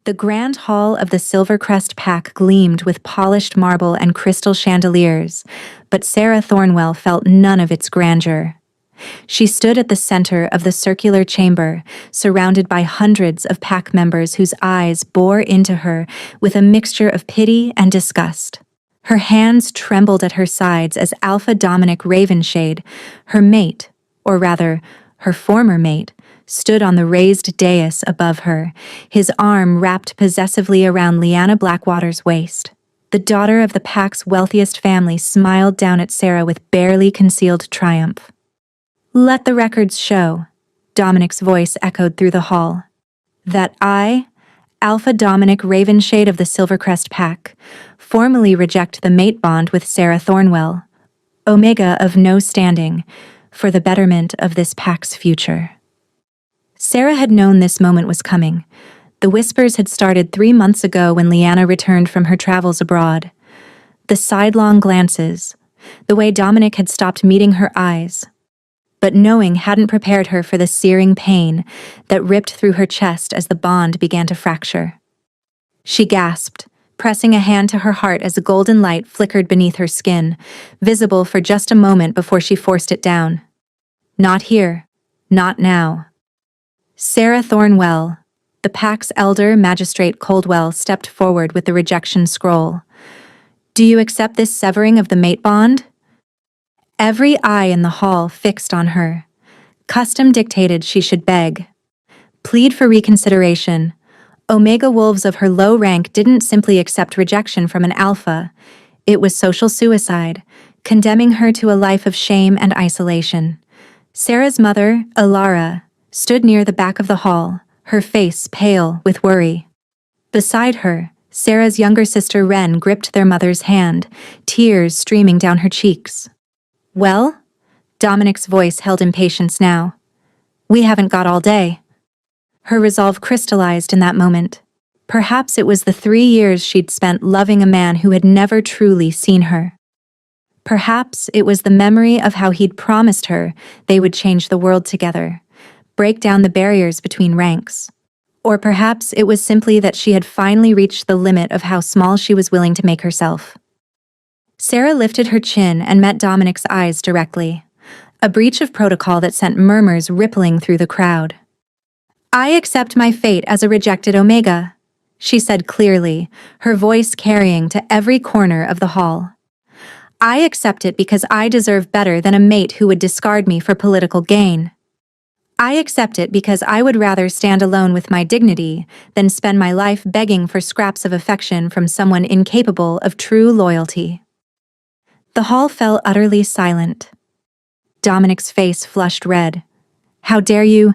The grand hall of the Silvercrest Pack gleamed with polished marble and crystal chandeliers, but Sarah Thornwell felt none of its grandeur. She stood at the center of the circular chamber, surrounded by hundreds of pack members whose eyes bore into her with a mixture of pity and disgust. Her hands trembled at her sides as Alpha Dominic Ravenshade, her mate, or rather, her former mate, stood on the raised dais above her, his arm wrapped possessively around Lyanna Blackwater's waist. The daughter of the pack's wealthiest family smiled down at Sarah with barely concealed triumph. "Let the records show," Dominic's voice echoed through the hall, "that I, Alpha Dominic Ravenshade of the Silvercrest Pack, formally reject the mate bond with Sarah Thornwell, Omega of no standing, for the betterment of this pack's future." Sarah had known this moment was coming. The whispers had started 3 months ago when Lyanna returned from her travels abroad. The sidelong glances, the way Dominic had stopped meeting her eyes. But knowing hadn't prepared her for the searing pain that ripped through her chest as the bond began to fracture. She gasped, pressing a hand to her heart as a golden light flickered beneath her skin, visible for just a moment before she forced it down. Not here. Not now. Sarah Thornwell, the pack's elder, Magistrate Coldwell, stepped forward with the rejection scroll. "Do you accept this severing of the mate bond?" Every eye in the hall fixed on her. Custom dictated she should beg. Plead for reconsideration. Omega wolves of her low rank didn't simply accept rejection from an alpha. It was social suicide, condemning her to a life of shame and isolation. Sarah's mother, Alara, stood near the back of the hall, her face pale with worry. Beside her, Sarah's younger sister Wren gripped their mother's hand, tears streaming down her cheeks. "Well?" Dominic's voice held impatience now. "We haven't got all day." Her resolve crystallized in that moment. Perhaps it was the 3 years she'd spent loving a man who had never truly seen her. Perhaps it was the memory of how he'd promised her they would change the world together, break down the barriers between ranks. Or perhaps it was simply that she had finally reached the limit of how small she was willing to make herself. Sarah lifted her chin and met Dominic's eyes directly, a breach of protocol that sent murmurs rippling through the crowd. "I accept my fate as a rejected Omega," she said clearly, her voice carrying to every corner of the hall. "I accept it because I deserve better than a mate who would discard me for political gain. I accept it because I would rather stand alone with my dignity than spend my life begging for scraps of affection from someone incapable of true loyalty." The hall fell utterly silent. Dominic's face flushed red. "How dare you—"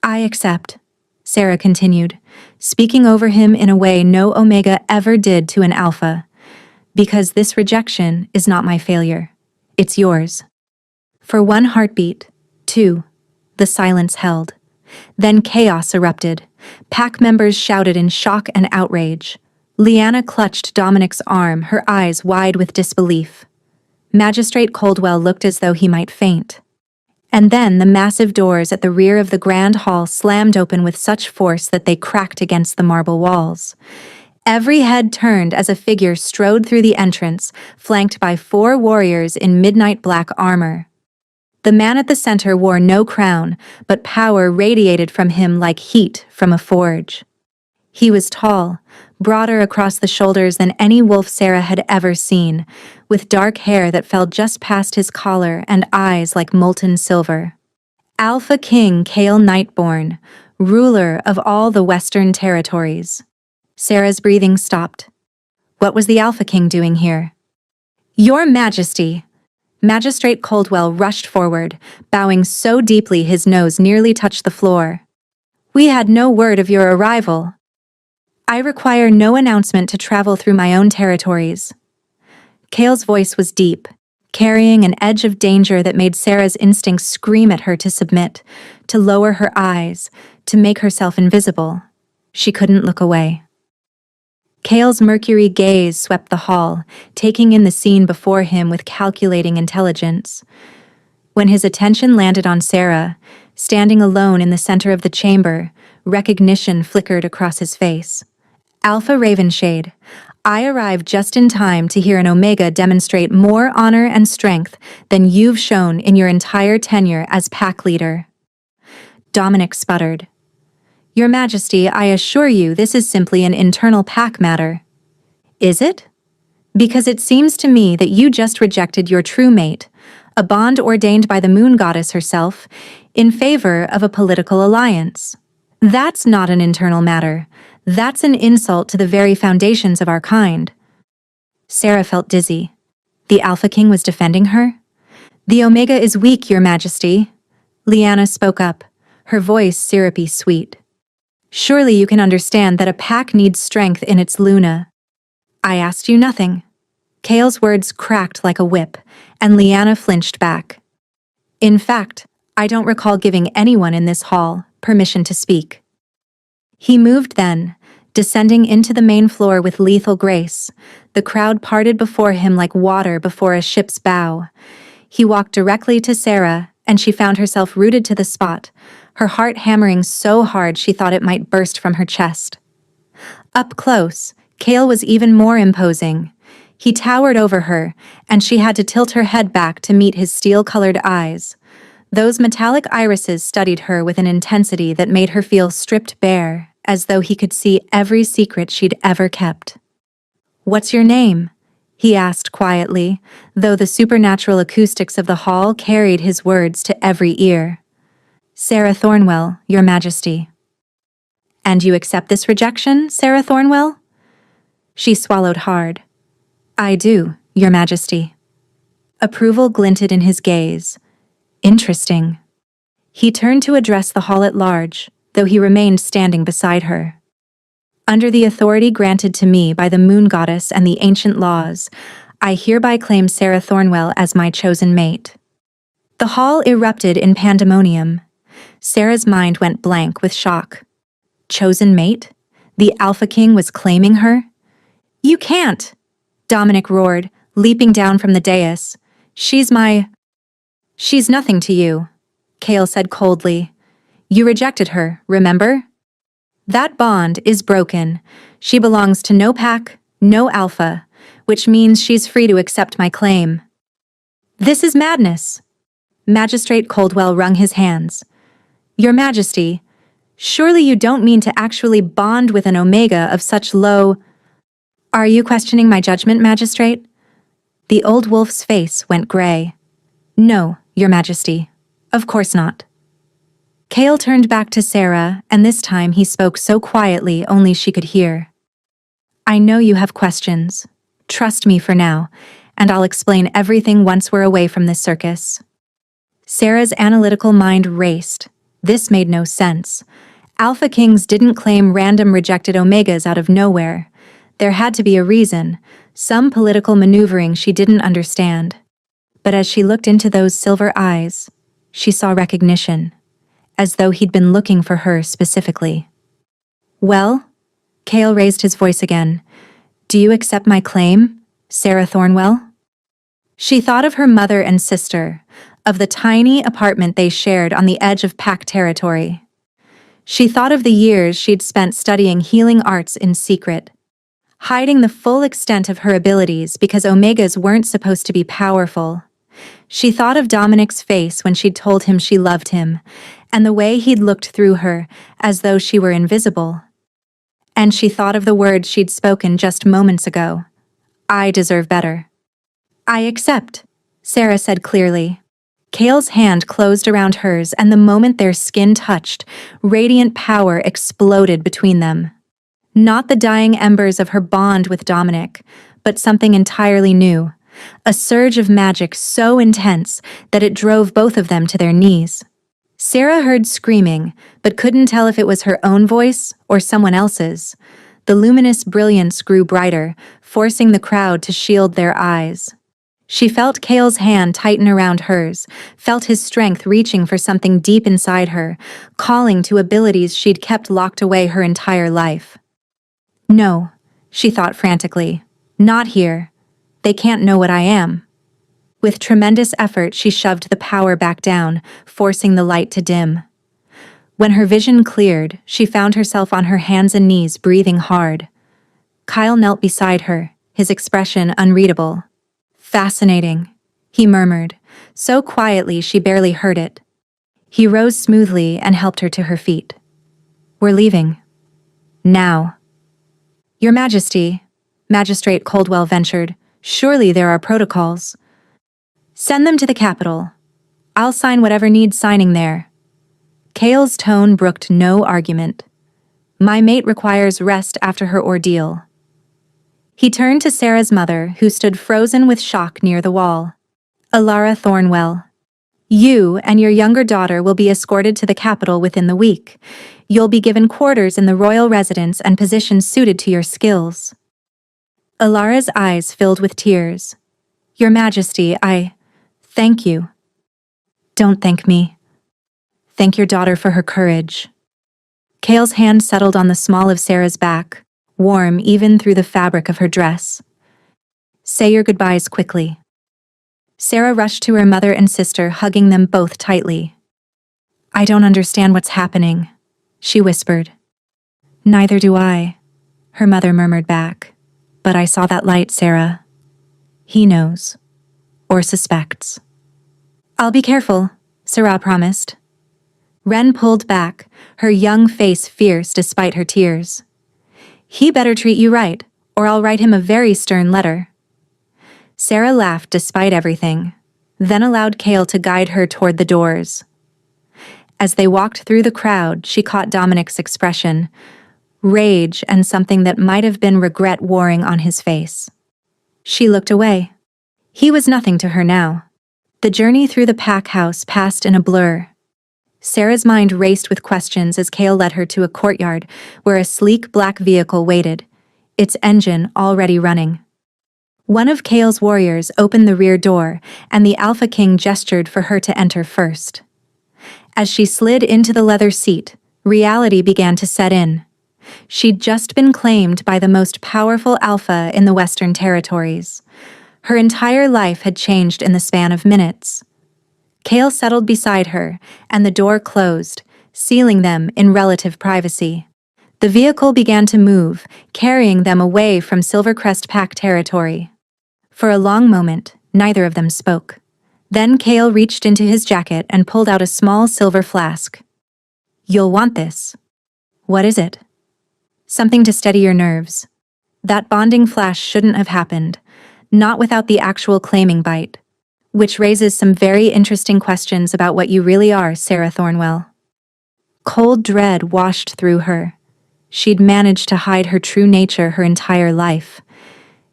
"I accept," Sarah continued, speaking over him in a way no Omega ever did to an alpha, "because this rejection is not my failure. It's yours." For one heartbeat, two, the silence held. Then chaos erupted. Pack members shouted in shock and outrage. Lyanna clutched Dominic's arm, her eyes wide with disbelief. Magistrate Coldwell looked as though he might faint. And then the massive doors at the rear of the grand hall slammed open with such force that they cracked against the marble walls. Every head turned as a figure strode through the entrance, flanked by 4 warriors in midnight black armor. The man at the center wore no crown, but power radiated from him like heat from a forge. He was tall, broader across the shoulders than any wolf Sarah had ever seen, with dark hair that fell just past his collar and eyes like molten silver. Alpha King Kale Nightborn, ruler of all the Western territories. Sarah's breathing stopped. What was the Alpha King doing here? "Your Majesty!" Magistrate Coldwell rushed forward, bowing so deeply his nose nearly touched the floor. "We had no word of your arrival. I require no announcement to travel through my own territories." Kale's voice was deep, carrying an edge of danger that made Sarah's instincts scream at her to submit, to lower her eyes, to make herself invisible. She couldn't look away. Kale's mercury gaze swept the hall, taking in the scene before him with calculating intelligence. When his attention landed on Sarah, standing alone in the center of the chamber, Recognition flickered across his face. Alpha Ravenshade, I arrived just in time to hear an Omega demonstrate more honor and strength than you've shown in your entire tenure as pack leader. Dominic sputtered. Your Majesty, I assure you this is simply an internal pack matter. Is it? Because it seems to me that you just rejected your true mate, a bond ordained by the moon goddess herself, in favor of a political alliance. That's not an internal matter. That's an insult to the very foundations of our kind. Sarah felt dizzy. The Alpha King was defending her? The Omega is weak, Your Majesty. Lyanna spoke up, her voice syrupy sweet. Surely you can understand that a pack needs strength in its Luna. I asked you nothing. Kale's words cracked like a whip, and Lyanna flinched back. In fact, I don't recall giving anyone in this hall permission to speak. He moved then, descending into the main floor with lethal grace. The crowd parted before him like water before a ship's bow. He walked directly to Sarah, and she found herself rooted to the spot, her heart hammering so hard she thought it might burst from her chest. Up close, Kale was even more imposing. He towered over her, and she had to tilt her head back to meet his steel-colored eyes. Those metallic irises studied her with an intensity that made her feel stripped bare, as though he could see every secret she'd ever kept. What's your name? He asked quietly, though the supernatural acoustics of the hall carried his words to every ear. Sarah Thornwell, Your Majesty. And you accept this rejection, Sarah Thornwell? She swallowed hard. I do, Your Majesty. Approval glinted in his gaze. Interesting. He turned to address the hall at large, though he remained standing beside her. Under the authority granted to me by the moon goddess and the ancient laws, I hereby claim Sarah Thornwell as my chosen mate. The hall erupted in pandemonium. Sarah's mind went blank with shock. Chosen mate? The Alpha King was claiming her? You can't! Dominic roared, leaping down from the dais. She's nothing to you, Kale said coldly. You rejected her, remember? That bond is broken. She belongs to no pack, no Alpha, which means she's free to accept my claim. This is madness. Magistrate Coldwell wrung his hands. Your Majesty, surely you don't mean to actually bond with an Omega of such low... Are you questioning my judgment, Magistrate? The old wolf's face went gray. No, Your Majesty. Of course not. Kale turned back to Sarah, and this time he spoke so quietly only she could hear. I know you have questions. Trust me for now, and I'll explain everything once we're away from this circus. Sarah's analytical mind raced. This made no sense. Alpha Kings didn't claim random rejected Omegas out of nowhere. There had to be a reason, some political maneuvering she didn't understand. But as she looked into those silver eyes, she saw recognition, as though he'd been looking for her specifically. Well? Kale raised his voice again. Do you accept my claim, Sarah Thornwell? She thought of her mother and sister, of the tiny apartment they shared on the edge of pack territory. She thought of the years she'd spent studying healing arts in secret, hiding the full extent of her abilities because Omegas weren't supposed to be powerful. She thought of Dominic's face when she'd told him she loved him, and the way he'd looked through her, as though she were invisible. And she thought of the words she'd spoken just moments ago. I deserve better. I accept, Sarah said clearly. Kale's hand closed around hers, and the moment their skin touched, radiant power exploded between them. Not the dying embers of her bond with Dominic, but something entirely new. A surge of magic so intense that it drove both of them to their knees. Sarah heard screaming, but couldn't tell if it was her own voice or someone else's. The luminous brilliance grew brighter, forcing the crowd to shield their eyes. She felt Kale's hand tighten around hers, felt his strength reaching for something deep inside her, calling to abilities she'd kept locked away her entire life. No, she thought frantically. Not here. They can't know what I am. With tremendous effort, she shoved the power back down, forcing the light to dim. When her vision cleared, she found herself on her hands and knees, breathing hard. Kyle knelt beside her, his expression unreadable. "Fascinating," he murmured, so quietly she barely heard it. He rose smoothly and helped her to her feet. "We're leaving. Now." "Your Majesty," Magistrate Coldwell ventured, "surely there are protocols." "Send them to the capital. I'll sign whatever needs signing there." Kale's tone brooked no argument. "My mate requires rest after her ordeal." He turned to Sarah's mother, who stood frozen with shock near the wall. "Alara Thornwell, you and your younger daughter will be escorted to the capital within the week. You'll be given quarters in the royal residence and positions suited to your skills." Alara's eyes filled with tears. "Your Majesty, thank you." "Don't thank me. Thank your daughter for her courage." Kale's hand settled on the small of Sarah's back, warm even through the fabric of her dress. "Say your goodbyes quickly." Sarah rushed to her mother and sister, hugging them both tightly. "I don't understand what's happening," she whispered. "Neither do I," her mother murmured back. "But I saw that light, Sarah." "He knows. Or suspects." "I'll be careful," Sarah promised. Wren pulled back, her young face fierce despite her tears. "He better treat you right, or I'll write him a very stern letter." Sarah laughed despite everything, then allowed Kale to guide her toward the doors. As they walked through the crowd, she caught Dominic's expression, rage and something that might have been regret warring on his face. She looked away. He was nothing to her now. The journey through the pack house passed in a blur. Sarah's mind raced with questions as Kale led her to a courtyard where a sleek black vehicle waited, its engine already running. One of Kale's warriors opened the rear door, and the Alpha King gestured for her to enter first. As she slid into the leather seat, reality began to set in. She'd just been claimed by the most powerful Alpha in the Western Territories. Her entire life had changed in the span of minutes. Kale settled beside her, and the door closed, sealing them in relative privacy. The vehicle began to move, carrying them away from Silvercrest Pack territory. For a long moment, neither of them spoke. Then Kale reached into his jacket and pulled out a small silver flask. "You'll want this." "What is it?" "Something to steady your nerves. That bonding flash shouldn't have happened, not without the actual claiming bite. Which raises some very interesting questions about what you really are, Sarah Thornwell." Cold dread washed through her. She'd managed to hide her true nature her entire life.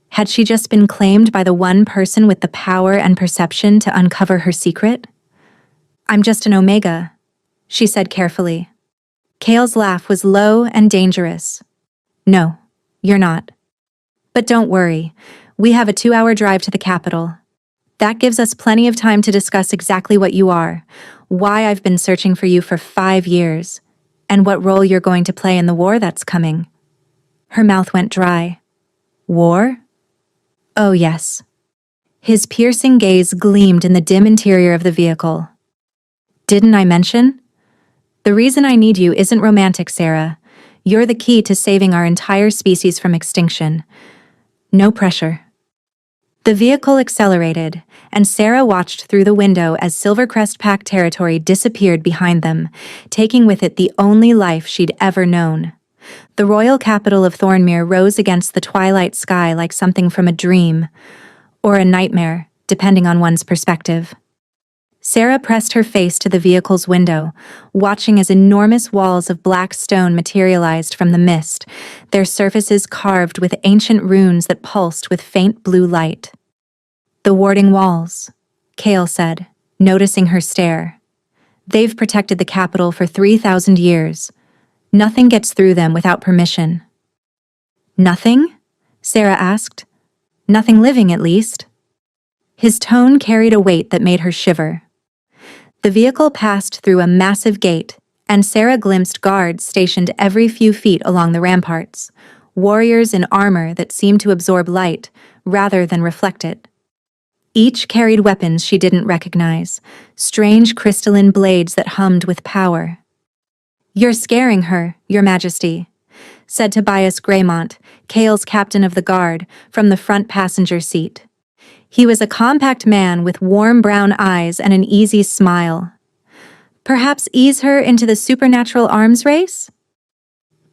Had she just been claimed by the one person with the power and perception to uncover her secret? "I'm just an Omega," she said carefully. Kale's laugh was low and dangerous. "No, you're not. But don't worry, we have a 2-hour drive to the capital. That gives us plenty of time to discuss exactly what you are, why I've been searching for you for 5 years, and what role you're going to play in the war that's coming." Her mouth went dry. "War?" "Oh, yes." His piercing gaze gleamed in the dim interior of the vehicle. "Didn't I mention? The reason I need you isn't romantic, Sarah. You're the key to saving our entire species from extinction. No pressure." The vehicle accelerated, and Sarah watched through the window as Silvercrest Pack territory disappeared behind them, taking with it the only life she'd ever known. The royal capital of Thornmere rose against the twilight sky like something from a dream, or a nightmare, depending on one's perspective. Sarah pressed her face to the vehicle's window, watching as enormous walls of black stone materialized from the mist, their surfaces carved with ancient runes that pulsed with faint blue light. "The warding walls," Kale said, noticing her stare. "They've protected the capital for 3,000 years. Nothing gets through them without permission." "Nothing?" Sarah asked. "Nothing living, at least." His tone carried a weight that made her shiver. The vehicle passed through a massive gate, and Sarah glimpsed guards stationed every few feet along the ramparts, warriors in armor that seemed to absorb light rather than reflect it. Each carried weapons she didn't recognize, strange crystalline blades that hummed with power. "You're scaring her, Your Majesty," said Tobias Greymont, Kale's captain of the guard, from the front passenger seat. He was a compact man with warm brown eyes and an easy smile. "Perhaps ease her into the supernatural arms race?"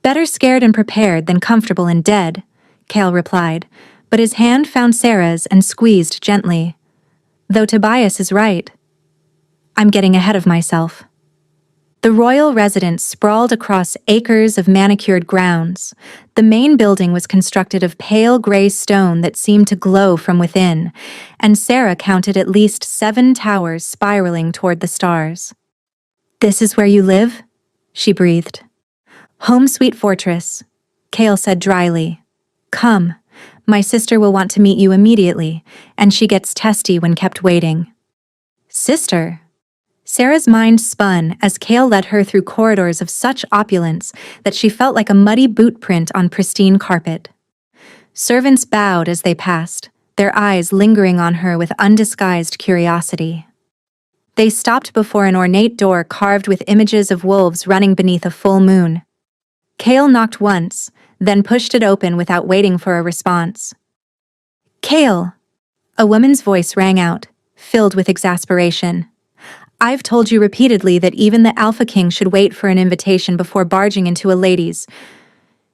"Better scared and prepared than comfortable and dead," Kale replied, but his hand found Sarah's and squeezed gently. "Though Tobias is right. I'm getting ahead of myself." The royal residence sprawled across acres of manicured grounds. The main building was constructed of pale gray stone that seemed to glow from within, and Sarah counted at least 7 towers spiraling toward the stars. "This is where you live?" she breathed. "Home sweet fortress," Kale said dryly. "Come, my sister will want to meet you immediately, and she gets testy when kept waiting." "Sister?" Sarah's mind spun as Kale led her through corridors of such opulence that she felt like a muddy boot print on pristine carpet. Servants bowed as they passed, their eyes lingering on her with undisguised curiosity. They stopped before an ornate door carved with images of wolves running beneath a full moon. Kale knocked once, then pushed it open without waiting for a response. "Kale!" A woman's voice rang out, filled with exasperation. "I've told you repeatedly that even the Alpha King should wait for an invitation before barging into a lady's."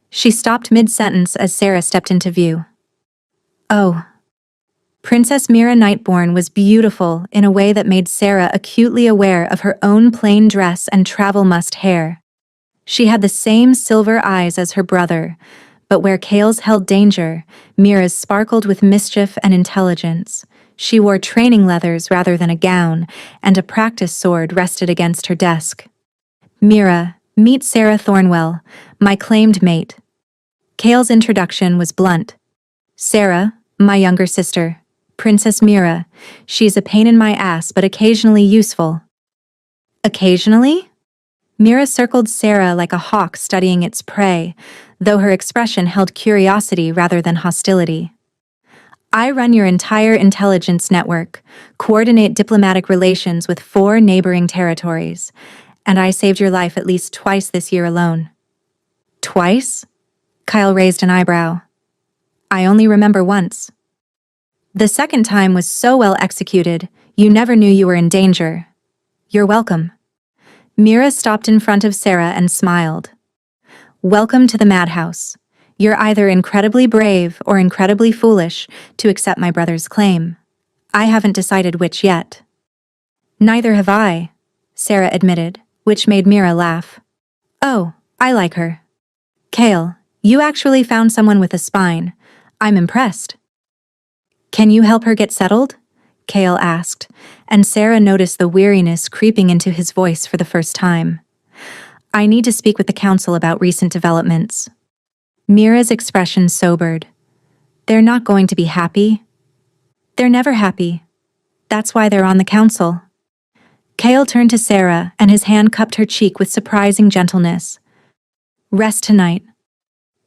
She stopped mid-sentence as Sarah stepped into view. Oh. Princess Mira Nightborn was beautiful in a way that made Sarah acutely aware of her own plain dress and travel-mussed hair. She had the same silver eyes as her brother, but where Kale's held danger, Mira's sparkled with mischief and intelligence. She wore training leathers rather than a gown, and a practice sword rested against her desk. "Mira, meet Sarah Thornwell, my claimed mate." Kale's introduction was blunt. "Sarah, my younger sister. Princess Mira. She's a pain in my ass but occasionally useful." "Occasionally?" Mira circled Sarah like a hawk studying its prey, though her expression held curiosity rather than hostility. "I run your entire intelligence network, coordinate diplomatic relations with 4 neighboring territories, and I saved your life at least twice this year alone." "Twice?" Kyle raised an eyebrow. "I only remember once." "The second time was so well executed, you never knew you were in danger." "You're welcome." Mira stopped in front of Sarah and smiled. "Welcome to the madhouse. You're either incredibly brave or incredibly foolish to accept my brother's claim. I haven't decided which yet." "Neither have I," Sarah admitted, which made Mira laugh. "Oh, I like her." "Kale, you actually found someone with a spine. I'm impressed." "Can you help her get settled?" Kale asked, and Sarah noticed the weariness creeping into his voice for the first time. "I need to speak with the council about recent developments." Mira's expression sobered. "They're not going to be happy." "They're never happy. That's why they're on the council." Kale turned to Sarah, and his hand cupped her cheek with surprising gentleness. "Rest tonight.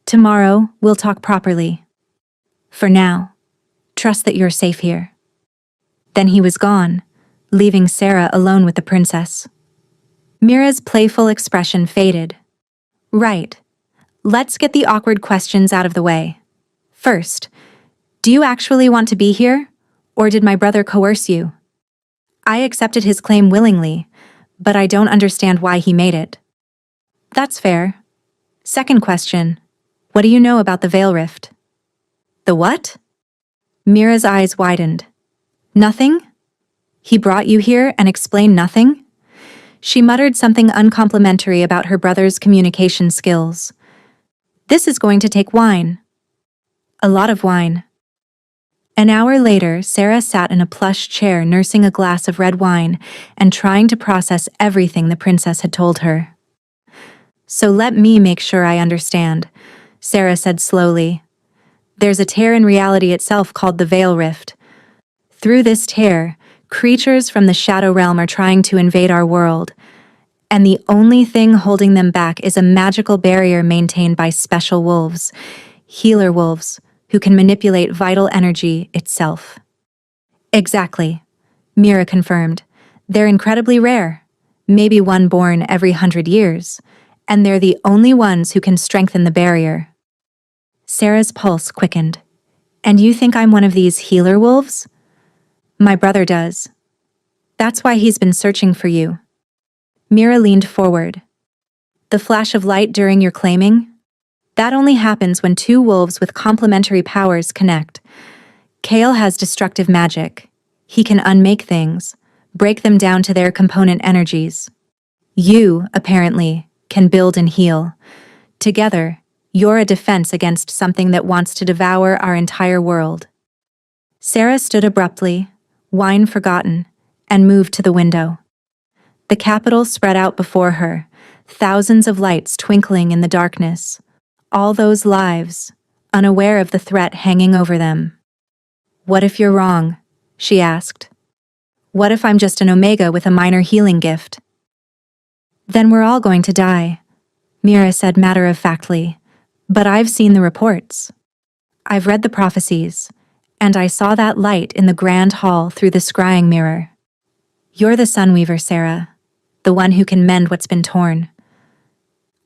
Tomorrow, we'll talk properly. For now, trust that you're safe here." Then he was gone, leaving Sarah alone with the princess. Mira's playful expression faded. "Right. Let's get the awkward questions out of the way. First, do you actually want to be here, or did my brother coerce you?" "I accepted his claim willingly, but I don't understand why he made it." "That's fair. Second question, what do you know about the Veil Rift?" "The what?" Mira's eyes widened. "Nothing? He brought you here and explained nothing?" She muttered something uncomplimentary about her brother's communication skills. "This is going to take wine." "A lot of wine." An hour later, Sarah sat in a plush chair nursing a glass of red wine and trying to process everything the princess had told her. "So let me make sure I understand," Sarah said slowly. "There's a tear in reality itself called the Veil Rift. Through this tear, creatures from the Shadow Realm are trying to invade our world, and the only thing holding them back is a magical barrier maintained by special wolves, healer wolves, who can manipulate vital energy itself." "Exactly," Mira confirmed. "They're incredibly rare, maybe one born every 100 years, and they're the only ones who can strengthen the barrier. Sarah's pulse quickened. And you think I'm one of these healer wolves? My brother does. That's why he's been searching for you. Mira leaned forward. The flash of light during your claiming? That only happens when two wolves with complementary powers connect. Kale has destructive magic. He can unmake things, break them down to their component energies. You, apparently, can build and heal. Together, you're a defense against something that wants to devour our entire world. Sarah stood abruptly, wine forgotten, and moved to the window. The capital spread out before her, thousands of lights twinkling in the darkness. All those lives, unaware of the threat hanging over them. What if you're wrong? She asked. What if I'm just an Omega with a minor healing gift? Then we're all going to die, Mira said matter-of-factly. But I've seen the reports. I've read the prophecies, and I saw that light in the grand hall through the scrying mirror. You're the Sunweaver, Sarah, the one who can mend what's been torn.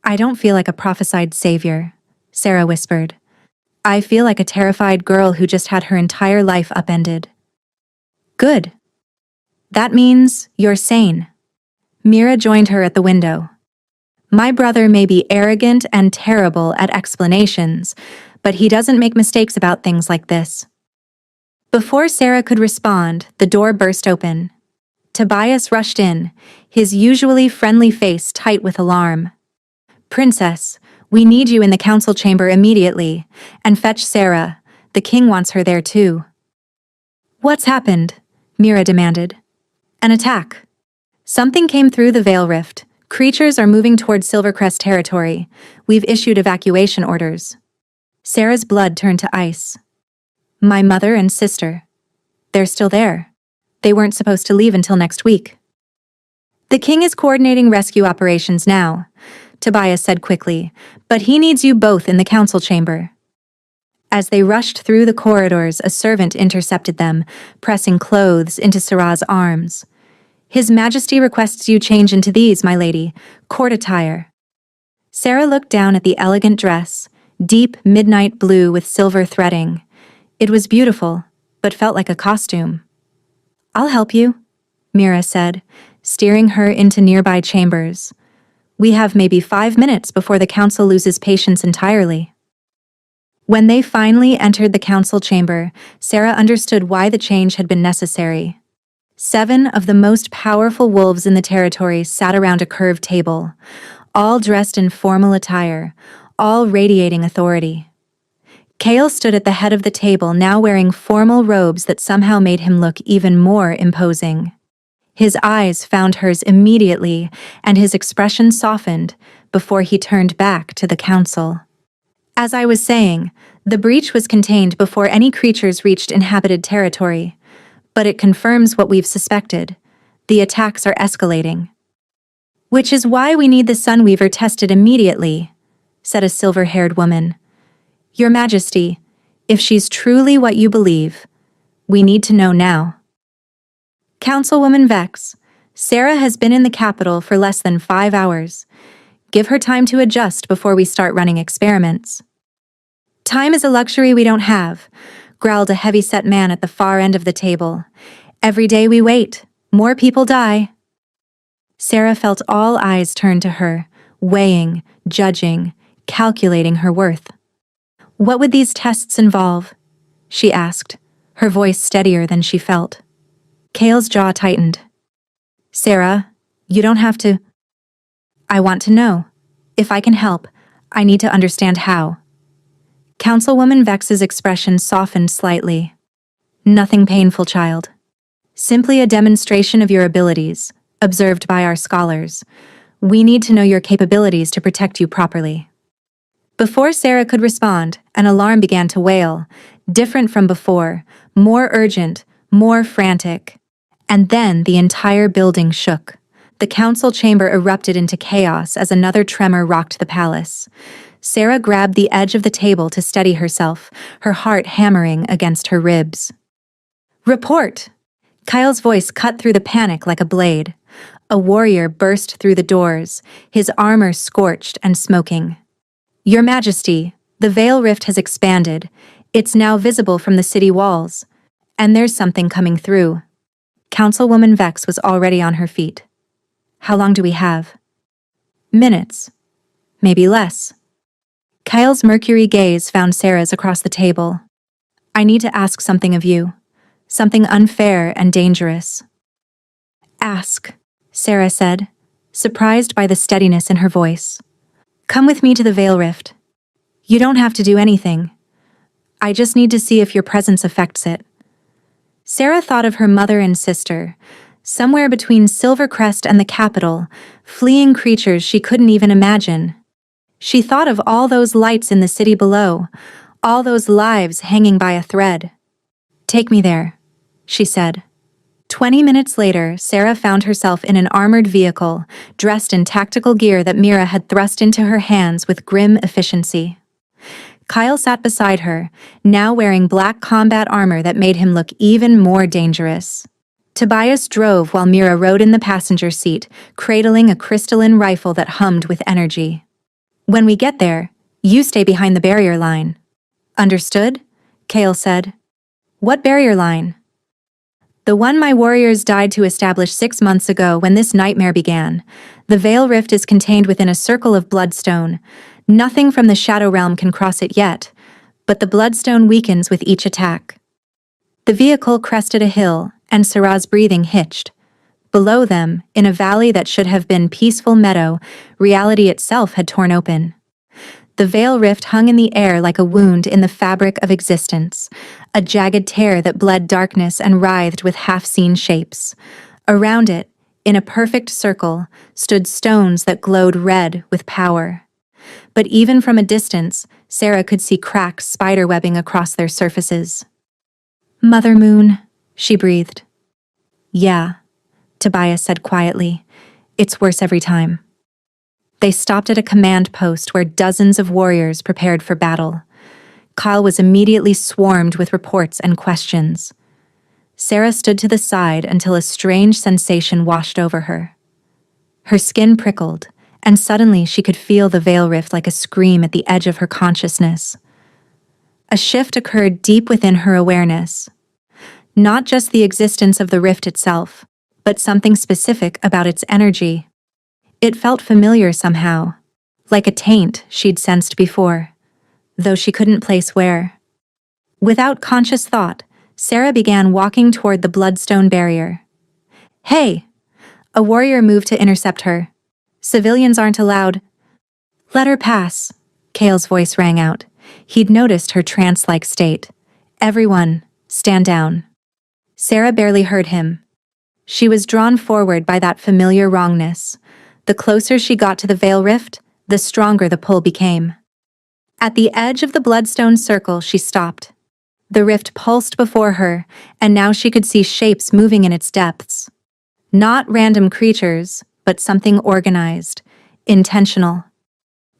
I don't feel like a prophesied savior, Sarah whispered. I feel like a terrified girl who just had her entire life upended. Good. That means you're sane. Mira joined her at the window. My brother may be arrogant and terrible at explanations, but he doesn't make mistakes about things like this. Before Sarah could respond, the door burst open. Tobias rushed in, his usually friendly face tight with alarm. Princess, we need you in the council chamber immediately, and fetch Sarah. The king wants her there too. What's happened? Mira demanded. An attack. Something came through the veil rift. Creatures are moving toward Silvercrest territory. We've issued evacuation orders. Sarah's blood turned to ice. My mother and sister. They're still there. They weren't supposed to leave until next week. The king is coordinating rescue operations now, Tobias said quickly, but he needs you both in the council chamber. As they rushed through the corridors, a servant intercepted them, pressing clothes into Sarah's arms. His Majesty requests you change into these, my lady, court attire. Sarah looked down at the elegant dress, deep midnight blue with silver threading. It was beautiful, but felt like a costume. I'll help you, Mira said, steering her into nearby chambers. We have maybe 5 minutes before the council loses patience entirely. When they finally entered the council chamber, Sarah understood why the change had been necessary. 7 of the most powerful wolves in the territory sat around a curved table, all dressed in formal attire, all radiating authority. Kale stood at the head of the table, now wearing formal robes that somehow made him look even more imposing. His eyes found hers immediately, and his expression softened before he turned back to the council. As I was saying, the breach was contained before any creatures reached inhabited territory. But it confirms what we've suspected. The attacks are escalating. Which is why we need the Sunweaver tested immediately, said a silver-haired woman. Your Majesty, if she's truly what you believe, we need to know now. Councilwoman Vex, Sarah has been in the capital for less than 5 hours. Give her time to adjust before we start running experiments. Time is a luxury we don't have, growled a heavy-set man at the far end of the table. Every day we wait, more people die. Sarah felt all eyes turn to her, weighing, judging, calculating her worth. What would these tests involve? She asked, her voice steadier than she felt. Kale's jaw tightened. Sarah, you don't have to. I want to know. If I can help, I need to understand how. Councilwoman Vex's expression softened slightly. Nothing painful, child. Simply a demonstration of your abilities, observed by our scholars. We need to know your capabilities to protect you properly. Before Sarah could respond, an alarm began to wail, different from before, more urgent, more frantic. And then the entire building shook. The council chamber erupted into chaos as another tremor rocked the palace. Sarah grabbed the edge of the table to steady herself, her heart hammering against her ribs. Report! Kyle's voice cut through the panic like a blade. A warrior burst through the doors, his armor scorched and smoking. "Your Majesty, the Veil Rift has expanded. It's now visible from the city walls. And there's something coming through." Councilwoman Vex was already on her feet. "How long do we have?" "Minutes. Maybe less." Kyle's mercury gaze found Sarah's across the table. "I need to ask something of you. Something unfair and dangerous." "Ask," Sarah said, surprised by the steadiness in her voice. "Come with me to the Veil Rift. You don't have to do anything. I just need to see if your presence affects it." Sarah thought of her mother and sister, somewhere between Silvercrest and the capital, fleeing creatures she couldn't even imagine. She thought of all those lights in the city below, all those lives hanging by a thread. "Take me there," she said. 20 minutes later, Sarah found herself in an armored vehicle, dressed in tactical gear that Mira had thrust into her hands with grim efficiency. Kyle sat beside her, now wearing black combat armor that made him look even more dangerous. Tobias drove while Mira rode in the passenger seat, cradling a crystalline rifle that hummed with energy. "When we get there, you stay behind the barrier line." "Understood?" Kale said. "What barrier line?" "The one my warriors died to establish 6 months ago when this nightmare began. The Veil Rift is contained within a circle of bloodstone. Nothing from the Shadow Realm can cross it yet, but the bloodstone weakens with each attack." The vehicle crested a hill, and Sarah's breathing hitched. Below them, in a valley that should have been peaceful meadow, reality itself had torn open. The Veil Rift hung in the air like a wound in the fabric of existence, a jagged tear that bled darkness and writhed with half-seen shapes. Around it, in a perfect circle, stood stones that glowed red with power. But even from a distance, Sarah could see cracks spiderwebbing across their surfaces. "Mother Moon," she breathed. "Yeah," Tobias said quietly. "It's worse every time." They stopped at a command post where dozens of warriors prepared for battle. Kyle was immediately swarmed with reports and questions. Sarah stood to the side until a strange sensation washed over her. Her skin prickled, and suddenly she could feel the Veil Rift like a scream at the edge of her consciousness. A shift occurred deep within her awareness. Not just the existence of the rift itself, but something specific about its energy. It felt familiar somehow, like a taint she'd sensed before, though she couldn't place where. Without conscious thought, Sarah began walking toward the bloodstone barrier. "Hey!" A warrior moved to intercept her. "Civilians aren't allowed." "Let her pass," Kale's voice rang out. He'd noticed her trance-like state. "Everyone, stand down." Sarah barely heard him. She was drawn forward by that familiar wrongness. The closer she got to the Veil Rift, the stronger the pull became. At the edge of the bloodstone circle, she stopped. The rift pulsed before her, and now she could see shapes moving in its depths. Not random creatures, but something organized, intentional.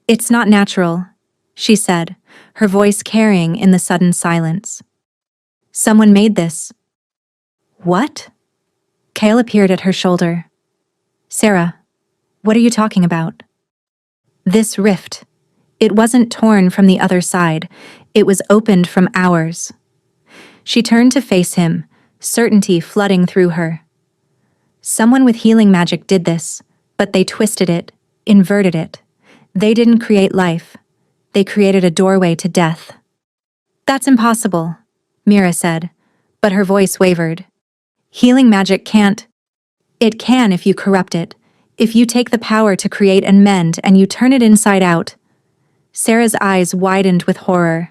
"It's not natural," she said, her voice carrying in the sudden silence. "Someone made this." "What?" Kale appeared at her shoulder. "Sarah, what are you talking about?" "This rift. It wasn't torn from the other side. It was opened from ours." She turned to face him, certainty flooding through her. "Someone with healing magic did this, but they twisted it, inverted it. They didn't create life. They created a doorway to death." "That's impossible," Mira said, but her voice wavered. "Healing magic can't." "It can if you corrupt it, if you take the power to create and mend and you turn it inside out." Sarah's eyes widened with horror.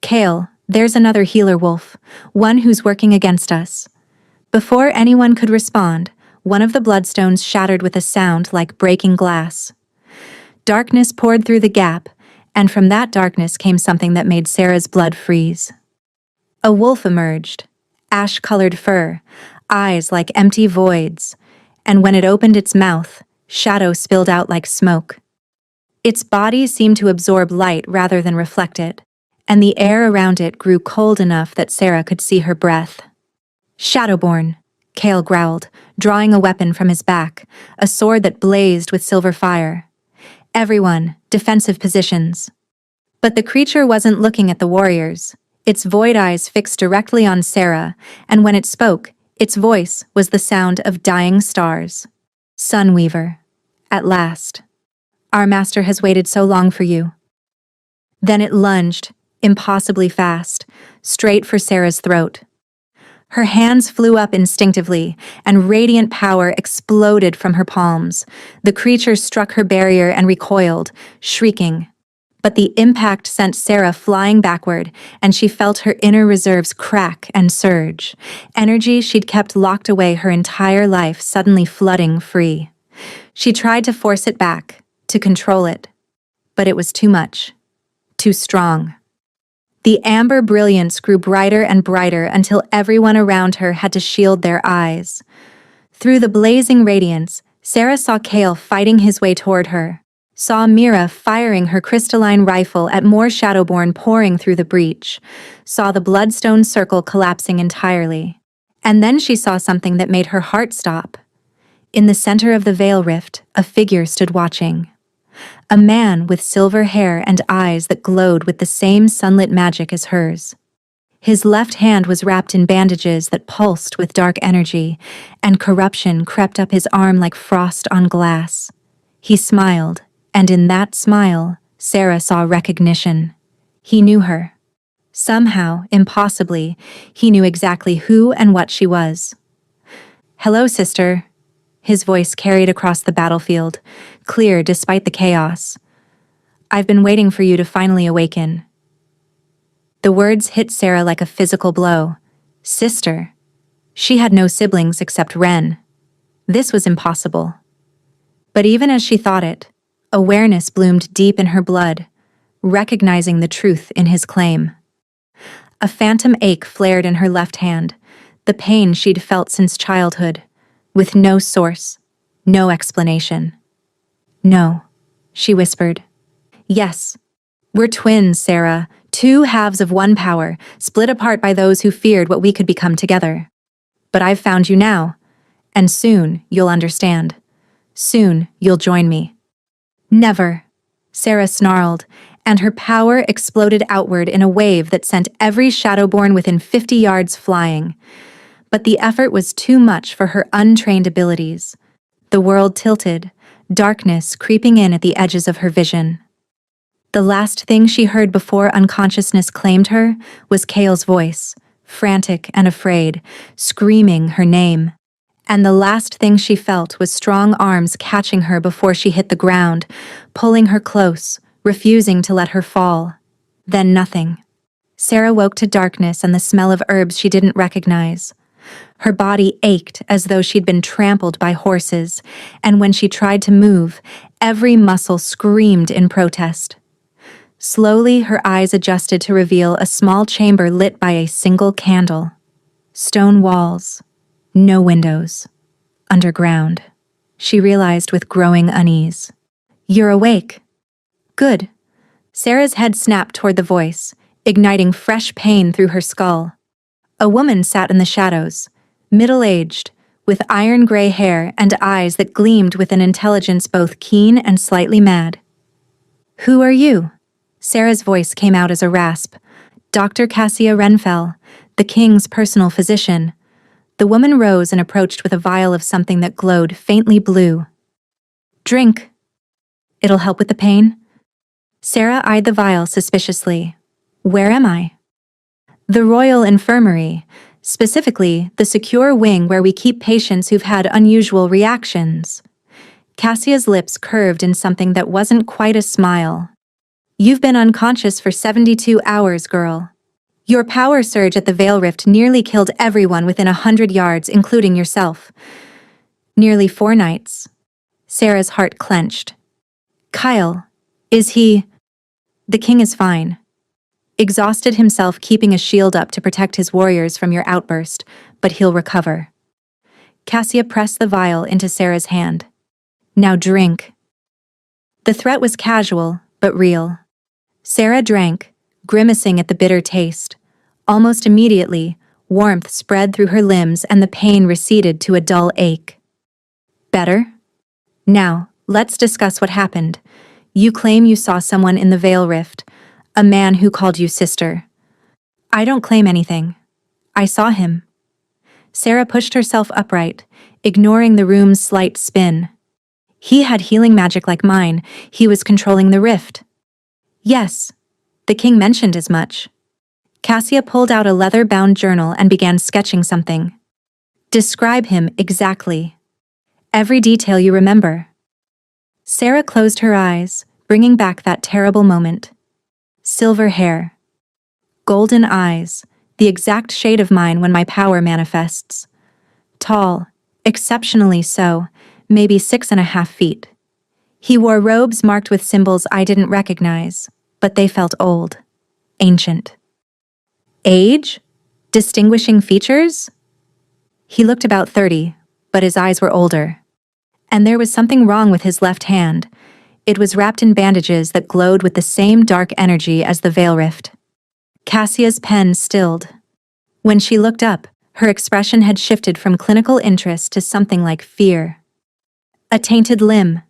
"Kale, there's another healer wolf, one who's working against us." Before anyone could respond, one of the bloodstones shattered with a sound like breaking glass. Darkness poured through the gap, and from that darkness came something that made Sarah's blood freeze. A wolf emerged, ash-colored fur, eyes like empty voids, and when it opened its mouth, shadow spilled out like smoke. Its body seemed to absorb light rather than reflect it, and the air around it grew cold enough that Sarah could see her breath. "Shadowborn," Kale growled, drawing a weapon from his back, a sword that blazed with silver fire. Everyone, defensive positions. But the creature wasn't looking at the warriors. Its void eyes fixed directly on Sarah, and when it spoke, its voice was the sound of dying stars. Sunweaver. At last. Our master has waited so long for you. Then it lunged, impossibly fast, straight for Sarah's throat. Her hands flew up instinctively, and radiant power exploded from her palms. The creature struck her barrier and recoiled, shrieking. But the impact sent Sarah flying backward, and she felt her inner reserves crack and surge. Energy she'd kept locked away her entire life suddenly flooding free. She tried to force it back, to control it. But it was too much. Too strong. The amber brilliance grew brighter and brighter until everyone around her had to shield their eyes. Through the blazing radiance, Sarah saw Kale fighting his way toward her, saw Mira firing her crystalline rifle at more Shadowborn pouring through the breach, saw the bloodstone circle collapsing entirely. And then she saw something that made her heart stop. In the center of the veil rift, a figure stood watching. A man with silver hair and eyes that glowed with the same sunlit magic as hers. His left hand was wrapped in bandages that pulsed with dark energy, and corruption crept up his arm like frost on glass. He smiled, and in that smile, Sarah saw recognition. He knew her. Somehow, impossibly, he knew exactly who and what she was. "Hello, sister." His voice carried across the battlefield, clear despite the chaos. "I've been waiting for you to finally awaken." The words hit Sarah like a physical blow. Sister. She had no siblings except Ren. This was impossible. But even as she thought it, awareness bloomed deep in her blood, recognizing the truth in his claim. A phantom ache flared in her left hand, the pain she'd felt since childhood, with no source, no explanation. "No," she whispered. "Yes. We're twins, Sarah, two halves of one power, split apart by those who feared what we could become together. But I've found you now, and soon you'll understand. Soon you'll join me." "Never," Sarah snarled, and her power exploded outward in a wave that sent every Shadowborn within 50 yards flying. But the effort was too much for her untrained abilities. The world tilted, darkness creeping in at the edges of her vision. The last thing she heard before unconsciousness claimed her was Kale's voice, frantic and afraid, screaming her name. And the last thing she felt was strong arms catching her before she hit the ground, pulling her close, refusing to let her fall. Then nothing. Sarah woke to darkness and the smell of herbs she didn't recognize. Her body ached as though she'd been trampled by horses, and when she tried to move, every muscle screamed in protest. Slowly, her eyes adjusted to reveal a small chamber lit by a single candle. Stone walls. No windows. Underground. She realized with growing unease. "You're awake." "Good." Sarah's head snapped toward the voice, igniting fresh pain through her skull. A woman sat in the shadows, middle-aged, with iron-gray hair and eyes that gleamed with an intelligence both keen and slightly mad. "Who are you?" Sarah's voice came out as a rasp. "Dr. Cassia Renfell, the king's personal physician." The woman rose and approached with a vial of something that glowed faintly blue. "Drink. It'll help with the pain." Sarah eyed the vial suspiciously. "Where am I?" "The Royal Infirmary, specifically the secure wing where we keep patients who've had unusual reactions." Cassia's lips curved in something that wasn't quite a smile. "You've been unconscious for 72 hours, girl. Your power surge at the Veil Rift nearly killed everyone within 100 yards, including yourself. Nearly 4 nights." Sarah's heart clenched. "Kyle, is he—" "The king is fine. Exhausted himself keeping a shield up to protect his warriors from your outburst, but he'll recover." Cassia pressed the vial into Sarah's hand. "Now drink." The threat was casual, but real. Sarah drank, grimacing at the bitter taste. Almost immediately, Warmth spread through her limbs and the pain receded to a dull ache. Better? Now, let's discuss what happened. You claim you saw someone in the veil rift, a man who called you sister. I don't claim anything. I saw him. Sarah pushed herself upright, ignoring the room's slight spin. He had healing magic like mine. He was controlling the rift. Yes, the king mentioned as much. Cassia pulled out a leather-bound journal and began sketching something. Describe him exactly. Every detail you remember. Sarah closed her eyes, bringing back that terrible moment. Silver hair. Golden eyes, the exact shade of mine when my power manifests. Tall, exceptionally so, maybe 6.5 feet. He wore robes marked with symbols I didn't recognize, but they felt old, ancient. Age? Distinguishing features? He looked about 30, but his eyes were older. And there was something wrong with his left hand. It was wrapped in bandages that glowed with the same dark energy as the veil rift. Cassia's pen stilled. When she looked up, her expression had shifted from clinical interest to something like fear. A tainted limb.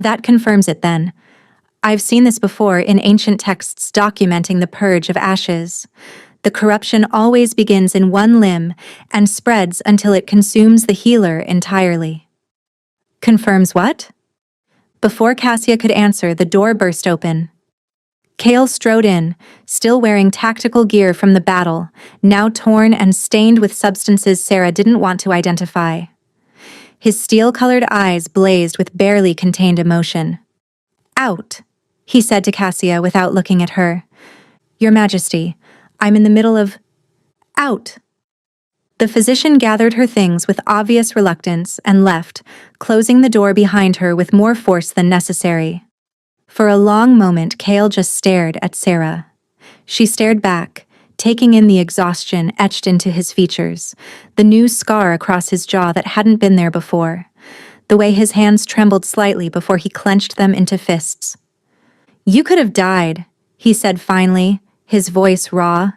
That confirms it then. I've seen this before in ancient texts documenting the purge of ashes. The corruption always begins in one limb and spreads until it consumes the healer entirely. Confirms what? Before Cassia could answer, the door burst open. Kale strode in, still wearing tactical gear from the battle, now torn and stained with substances Sarah didn't want to identify. His steel-colored eyes blazed with barely contained emotion. Out, he said to Cassia without looking at her. Your Majesty, I'm in the middle of... Out! The physician gathered her things with obvious reluctance and left, closing the door behind her with more force than necessary. For a long moment, Kale just stared at Sarah. She stared back, taking in the exhaustion etched into his features, the new scar across his jaw that hadn't been there before, the way his hands trembled slightly before he clenched them into fists. You could have died, he said finally, his voice raw.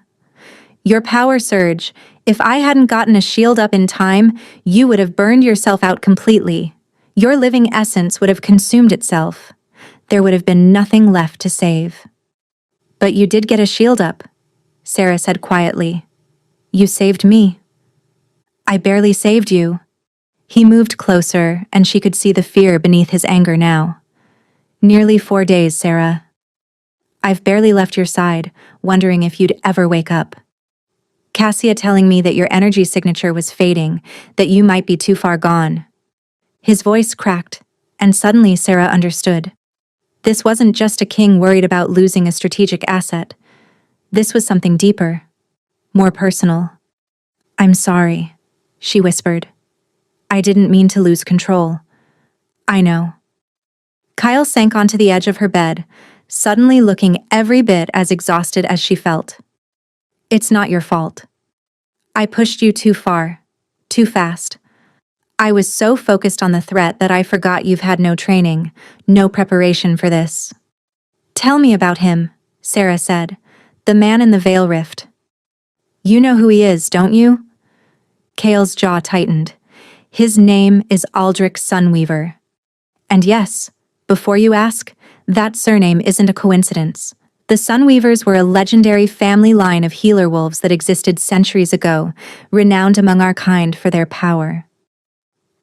Your power surge. If I hadn't gotten a shield up in time, you would have burned yourself out completely. Your living essence would have consumed itself. There would have been nothing left to save. But you did get a shield up, Sarah said quietly. You saved me. I barely saved you. He moved closer, and she could see the fear beneath his anger now. Nearly 4 days, Sarah. I've barely left your side, wondering if you'd ever wake up. Cassia telling me that your energy signature was fading, that you might be too far gone. His voice cracked, and suddenly Sarah understood. This wasn't just a king worried about losing a strategic asset. This was something deeper, more personal. I'm sorry, she whispered. I didn't mean to lose control. I know. Kyle sank onto the edge of her bed, suddenly looking every bit as exhausted as she felt. It's not your fault. I pushed you too far, too fast. I was so focused on the threat that I forgot you've had no training, no preparation for this. Tell me about him, Sarah said, the man in the veil rift. You know who he is, don't you? Kale's jaw tightened. His name is Aldrich Sunweaver. And yes, before you ask, that surname isn't a coincidence. The Sunweavers were a legendary family line of healer wolves that existed centuries ago, renowned among our kind for their power.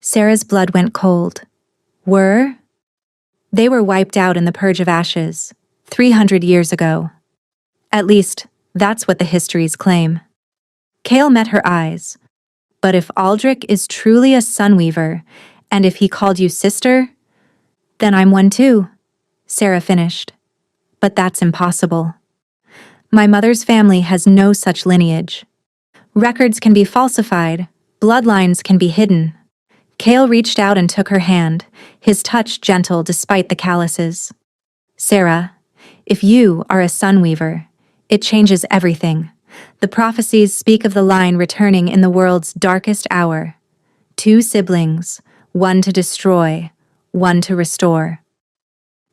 Sarah's blood went cold. Were? They were wiped out in the Purge of Ashes, 300 years ago. At least, that's what the histories claim. Kale met her eyes. But if Aldrich is truly a Sunweaver, and if he called you sister, then I'm one too, Sarah finished. But that's impossible. My mother's family has no such lineage. Records can be falsified, bloodlines can be hidden. Kale reached out and took her hand, his touch gentle despite the calluses. Sarah, if you are a Sunweaver, it changes everything. The prophecies speak of the line returning in the world's darkest hour. 2 siblings, one to destroy, one to restore.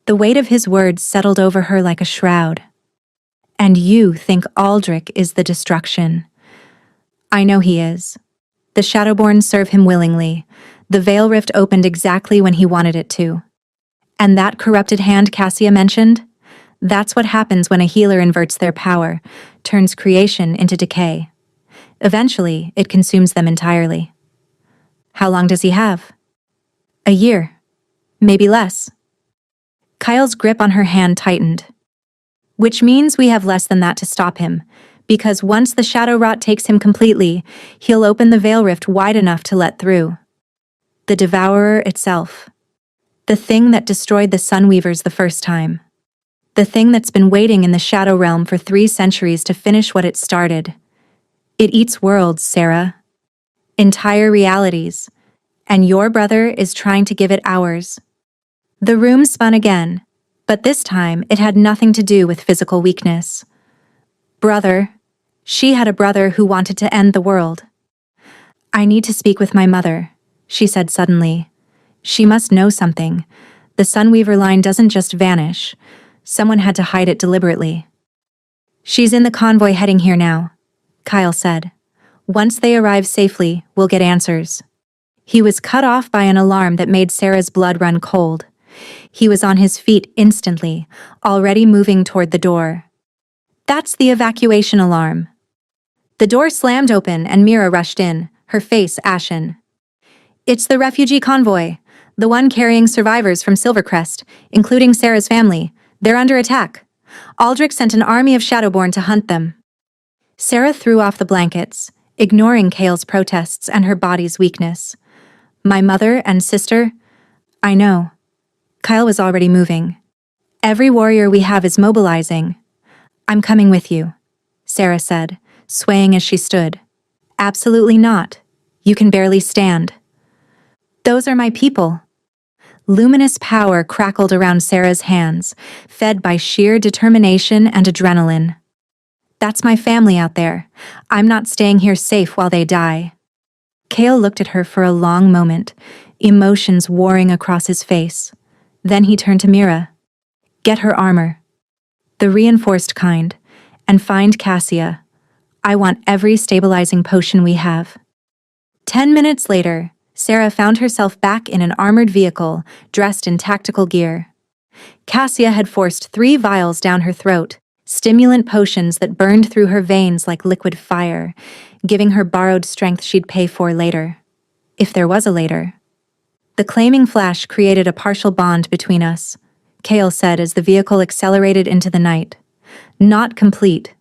The weight of his words settled over her like a shroud. And you think Aldrich is the destruction. I know he is. The Shadowborn serve him willingly. The veil rift opened exactly when he wanted it to. And that corrupted hand Cassia mentioned? That's what happens when a healer inverts their power, turns creation into decay. Eventually, it consumes them entirely. How long does he have? A year. Maybe less. Kyle's grip on her hand tightened. Which means we have less than that to stop him, because once the shadow rot takes him completely, he'll open the veil rift wide enough to let through. The Devourer itself. The thing that destroyed the Sunweavers the first time. The thing that's been waiting in the Shadow Realm for 3 centuries to finish what it started. It eats worlds, Sarah. Entire realities. And your brother is trying to give it ours. The room spun again, but this time it had nothing to do with physical weakness. Brother. She had a brother who wanted to end the world. I need to speak with my mother, she said suddenly. She must know something. The Sunweaver line doesn't just vanish. Someone had to hide it deliberately. She's in the convoy heading here now, Kyle said. Once they arrive safely, we'll get answers. He was cut off by an alarm that made Sarah's blood run cold. He was on his feet instantly, already moving toward the door. That's the evacuation alarm. The door slammed open and Mira rushed in, her face ashen. It's the refugee convoy, the one carrying survivors from Silvercrest, including Sarah's family. They're under attack. Aldrich sent an army of Shadowborn to hunt them. Sarah threw off the blankets, ignoring Kale's protests and her body's weakness. My mother and sister? I know. Kyle was already moving. Every warrior we have is mobilizing. I'm coming with you, Sarah said, swaying as she stood. Absolutely not. You can barely stand. Those are my people. Luminous power crackled around Sarah's hands, fed by sheer determination and adrenaline. That's my family out there. I'm not staying here safe while they die. Kale looked at her for a long moment, emotions warring across his face. Then he turned to Mira. Get her armor. The reinforced kind, and find Cassia. I want every stabilizing potion we have. 10 minutes later, Sarah found herself back in an armored vehicle, dressed in tactical gear. Cassia had forced 3 vials down her throat, stimulant potions that burned through her veins like liquid fire, giving her borrowed strength she'd pay for later. If there was a later. The claiming flash created a partial bond between us, Kale said as the vehicle accelerated into the night. Not complete,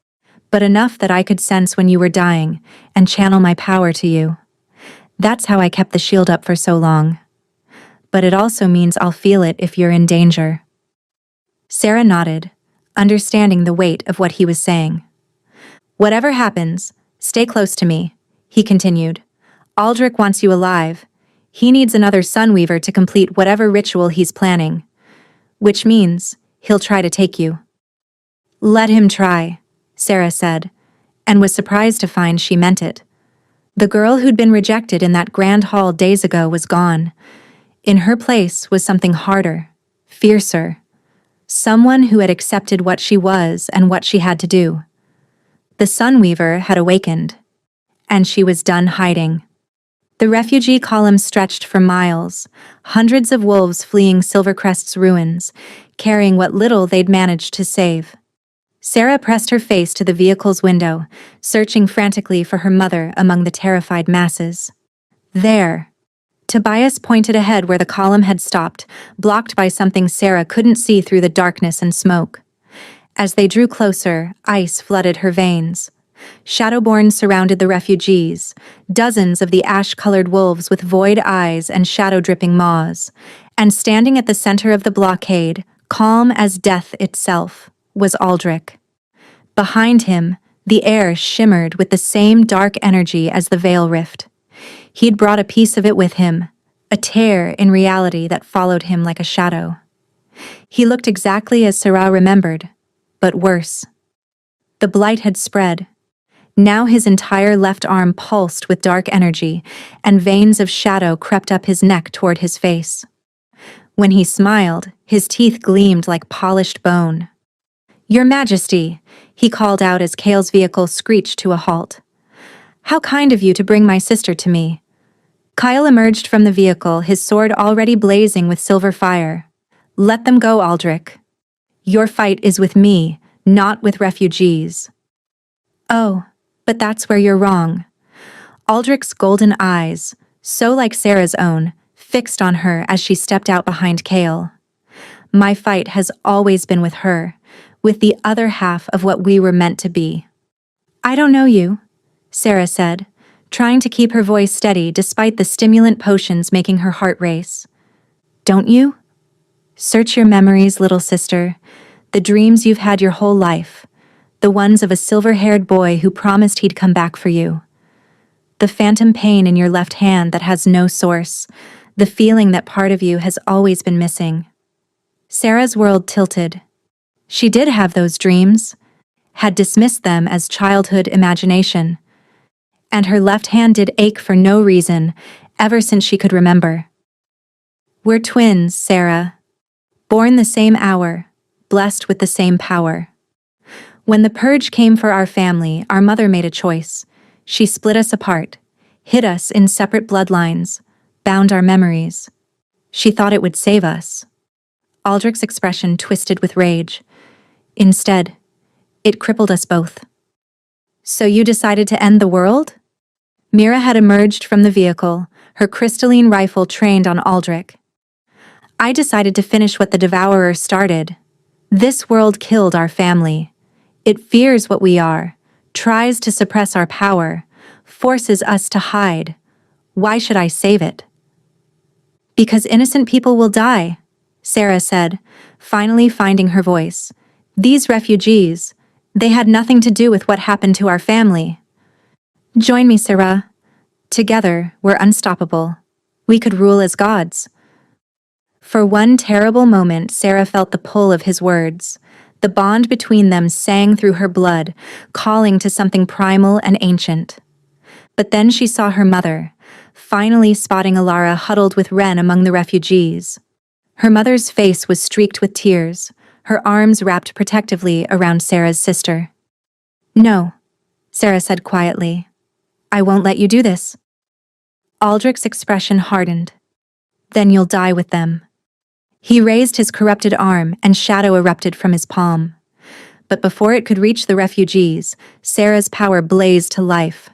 but enough that I could sense when you were dying and channel my power to you. That's how I kept the shield up for so long. But it also means I'll feel it if you're in danger. Sarah nodded, understanding the weight of what he was saying. Whatever happens, stay close to me, he continued. Aldrich wants you alive. He needs another Sunweaver to complete whatever ritual he's planning. Which means he'll try to take you. Let him try, Sarah said, and was surprised to find she meant it. The girl who'd been rejected in that grand hall days ago was gone. In her place was something harder, fiercer. Someone who had accepted what she was and what she had to do. The Sunweaver had awakened, and she was done hiding. The refugee column stretched for miles, hundreds of wolves fleeing Silvercrest's ruins, carrying what little they'd managed to save. Sarah pressed her face to the vehicle's window, searching frantically for her mother among the terrified masses. There. Tobias pointed ahead where the column had stopped, blocked by something Sarah couldn't see through the darkness and smoke. As they drew closer, ice flooded her veins. Shadowborn surrounded the refugees, dozens of the ash-colored wolves with void eyes and shadow-dripping maws, and standing at the center of the blockade, calm as death itself, was Aldrich. Behind him, the air shimmered with the same dark energy as the veil rift. He'd brought a piece of it with him, a tear in reality that followed him like a shadow. He looked exactly as Sarah remembered, but worse. The blight had spread. Now his entire left arm pulsed with dark energy, and veins of shadow crept up his neck toward his face. When he smiled, his teeth gleamed like polished bone. Your Majesty, he called out as Kale's vehicle screeched to a halt. How kind of you to bring my sister to me. Kyle emerged from the vehicle, his sword already blazing with silver fire. Let them go, Aldrich. Your fight is with me, not with refugees. Oh, but that's where you're wrong. Aldrich's golden eyes, so like Sarah's own, fixed on her as she stepped out behind Kale. My fight has always been with her, with the other half of what we were meant to be. I don't know you, Sarah said, trying to keep her voice steady despite the stimulant potions making her heart race. Don't you? Search your memories, little sister, the dreams you've had your whole life, the ones of a silver-haired boy who promised he'd come back for you. The phantom pain in your left hand that has no source, the feeling that part of you has always been missing. Sarah's world tilted. She did have those dreams, had dismissed them as childhood imagination, and her left hand did ache for no reason, ever since she could remember. We're twins, Sarah. Born the same hour, blessed with the same power. When the purge came for our family, our mother made a choice. She split us apart, hid us in separate bloodlines, bound our memories. She thought it would save us. Aldrich's expression twisted with rage. Instead, it crippled us both. So you decided to end the world? Mira had emerged from the vehicle, her crystalline rifle trained on Aldrich. I decided to finish what the Devourer started. This world killed our family. It fears what we are, tries to suppress our power, forces us to hide. Why should I save it? Because innocent people will die, Sarah said, finally finding her voice. These refugees, they had nothing to do with what happened to our family. Join me, Sarah. Together, we're unstoppable. We could rule as gods. For one terrible moment, Sarah felt the pull of his words. The bond between them sang through her blood, calling to something primal and ancient. But then she saw her mother, finally spotting Alara huddled with Ren among the refugees. Her mother's face was streaked with tears, her arms wrapped protectively around Sarah's sister. No, Sarah said quietly. I won't let you do this. Aldrich's expression hardened. Then you'll die with them. He raised his corrupted arm and shadow erupted from his palm. But before it could reach the refugees, Sarah's power blazed to life.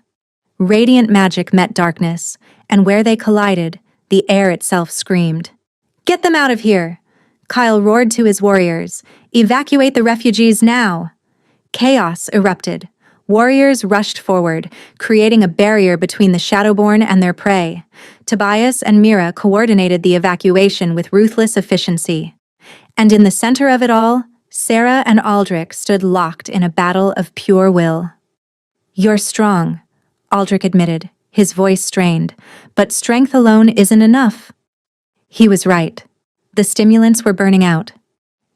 Radiant magic met darkness, and where they collided, the air itself screamed. Get them out of here! Kyle roared to his warriors. Evacuate the refugees now! Chaos erupted. Warriors rushed forward, creating a barrier between the Shadowborn and their prey. Tobias and Mira coordinated the evacuation with ruthless efficiency. And in the center of it all, Sarah and Aldrich stood locked in a battle of pure will. You're strong, Aldrich admitted, his voice strained, but strength alone isn't enough. He was right. The stimulants were burning out.